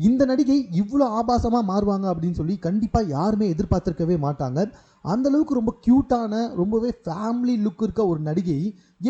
இந்த நடிகை இவ்வளோ ஆபாசமாக மாறுவாங்க அப்படின்னு சொல்லி கண்டிப்பாக யாருமே எதிர்பார்த்துருக்கவே மாட்டாங்க. அந்த அளவுக்கு ரொம்ப க்யூட்டான, ரொம்பவே ஃபேமிலி லுக் இருக்க ஒரு நடிகை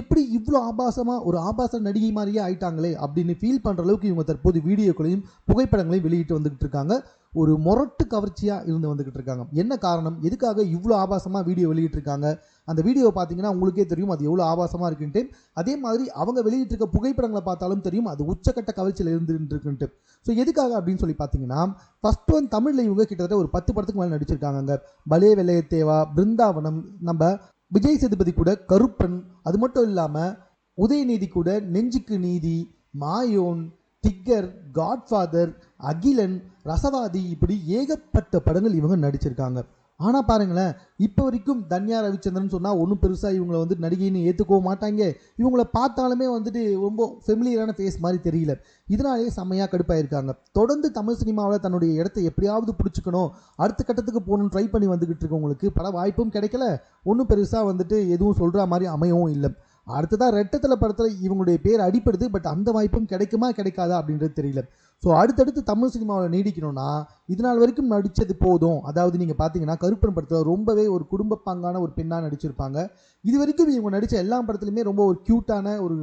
எப்படி இவ்வளோ ஆபாசமாக ஒரு ஆபாச நடிகை மாதிரியே ஆயிட்டாங்களே அப்படின்னு ஃபீல் பண்ணுற அளவுக்கு இவங்க தற்போது வீடியோக்களையும் புகைப்படங்களையும் வெளியிட்டு வந்துகிட்டு இருக்காங்க. ஒரு மொரட்டு கவர்ச்சியாக இருந்து வந்துகிட்டு இருக்காங்க. என்ன காரணம், எதுக்காக இவ்வளோ ஆபாசமாக வீடியோ வெளியிட்டிருக்காங்க? அந்த வீடியோவை பார்த்தீங்கன்னா உங்களுக்கே தெரியும் அது எவ்வளோ ஆபாசமாக இருக்குன்ட்டு. அதே மாதிரி அவங்க வெளியிட்டிருக்க புகைப்படங்களை பார்த்தாலும் தெரியும் அது உச்சக்கட்ட கவர்ச்சியில் இருந்துருக்குன்ட்டு. ஸோ எதுக்காக அப்படின்னு சொல்லி பார்த்தீங்கன்னா, ஃபர்ஸ்ட் ஒன் தமிழில் இவங்க கிட்டத்தட்ட ஒரு 10 படத்துக்கு மேலே நடிச்சிருக்காங்க. பலே வெள்ளையத்தேவா, பிருந்தாவனம், நம்ம விஜய் சேதுபதி கூட கருப்பன், அது மட்டும் இல்லாமல் உதயநிதி கூட நெஞ்சுக்கு நீதி, மாயோன், டிக்கர், காட்ஃபாதர், அகிலன், ரசவாதி, இப்படி ஏகப்பட்ட படங்கள் இவங்க நடிச்சிருக்காங்க. ஆனால் பாருங்களேன், இப்போ வரைக்கும் தன்யா ரவிச்சந்திரன் சொன்னால் ஒன்றும் பெருசாக இவங்களை வந்து நடிகைன்னு ஏற்றுக்கவும் மாட்டாங்க. இவங்கள பார்த்தாலுமே வந்துட்டு ரொம்ப ஃபெமிலியரான ஃபேஸ் மாதிரி தெரியல. இதனாலேயே செம்மையாக கடுப்பாயிருக்காங்க. தொடர்ந்து தமிழ் சினிமாவில் தன்னுடைய இடத்தை எப்படியாவது பிடிச்சிக்கணும், அடுத்த கட்டத்துக்கு போகணும்னு ட்ரை பண்ணி வந்துக்கிட்டு இருக்கவங்களுக்கு பட வாய்ப்பும் கிடைக்கல, ஒன்றும் பெருசாக வந்துட்டு எதுவும் சொல்கிற மாதிரி அமையவும் இல்லை. அடுத்ததாக ரெட்டத்தில் படத்தில் இவங்களுடைய பேர் அடிப்படுது, பட் அந்த வாய்ப்பும் கிடைக்குமா கிடைக்காதா அப்படின்றது தெரியல. ஸோ அடுத்தடுத்து தமிழ் சினிமாவில் நீடிக்கணும்னா இது நாள் வரைக்கும் நடித்தது போதும். அதாவது நீங்கள் பார்த்தீங்கன்னா கருப்பன் படத்தில் ரொம்பவே ஒரு குடும்ப பாங்கான ஒரு பெண்ணாக நடிச்சிருப்பாங்க. இது வரைக்கும் இவங்க நடித்த எல்லா படத்துலையுமே ரொம்ப ஒரு க்யூட்டான ஒரு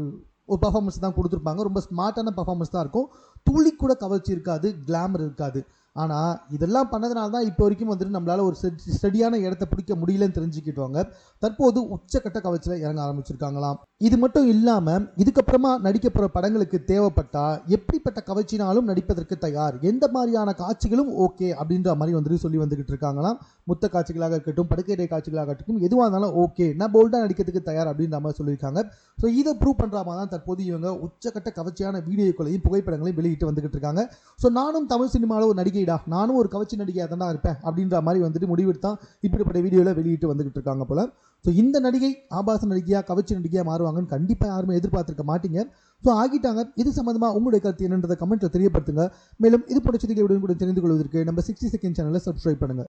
பர்ஃபார்மன்ஸ் தான் கொடுத்துருப்பாங்க. ரொம்ப ஸ்மார்ட்டான பர்ஃபார்மன்ஸ் தான் இருக்கும். துளி கூட கவர்ச்சி இருக்காது, கிளாமர் இருக்காது. ஆனால் இதெல்லாம் பண்ணதுனால தான் இப்போ வரைக்கும் வந்துட்டு நம்மளால் ஒரு ஸ்டடியான இடத்த பிடிக்க முடியலன்னு தெரிஞ்சுக்கிட்டவங்க தற்போது உச்சக்கட்ட கவர்ச்சியில் இறங்க ஆரம்பிச்சிருக்காங்களாம். இது மட்டும் இல்லாமல் இதுக்கப்புறமா நடிக்க போகிற படங்களுக்கு தேவைப்பட்டா எப்படிப்பட்ட கவர்ச்சினாலும் நடிப்பதற்கு தயார், எந்த மாதிரியான காட்சிகளும் ஓகே அப்படின்ற மாதிரி வந்துட்டு சொல்லி வந்துக்கிட்டு இருக்காங்களாம். முத்த காட்சிகளாக இருக்கட்டும், படுக்கை காட்சிகளாக இருக்கட்டும், எதுவாக இருந்தாலும் ஓகே, நான் போல்டாக நடிக்கிறதுக்கு தயார் அப்படின்ற மாதிரி சொல்லியிருக்காங்க. ஸோ இதை ப்ரூவ் பண்ணுற மாதிரி தான் தற்போது இவங்க உச்சக்கட்ட கவர்ச்சியான வீடியோக்களையும் புகைப்படங்களையும் வெளியிட்டு வந்துகிட்டு இருக்காங்க. ஸோ நானும் தமிழ் சினிமாவில் ஒரு நடிகை, நானும் ஒரு கவர்ச்சி நடிகையாக தானே இருப்பேன் அப்படின்ற மாதிரி வந்துட்டு முடிவெடுத்தான் இப்படிப்பட்ட வீடியோவில் வெளியிட்டு வந்துகிட்டு இருக்காங்க போல. ஸோ இந்த நடிகை ஆபாச நடிகையாக கவர்ச்சி நடிகையாக மாறுவாங்கன்னு கண்டிப்பாக யாருமே எதிர்பார்த்திருக்க மாட்டீங்க. ஸோ ஆகிட்டாங்க. இது சம்மந்தமாக உங்களுடைய கருத்து என்னன்றதை கமெண்ட்டில் தெரியப்படுத்துங்க. மேலும் இது போன்ற செய்திகளை உடனுக்குடன் தெரிந்து கொள்வதற்கு நம்ம 60 செகண்ட் சேனலை சப்ஸ்கிரைப் பண்ணுங்கள்.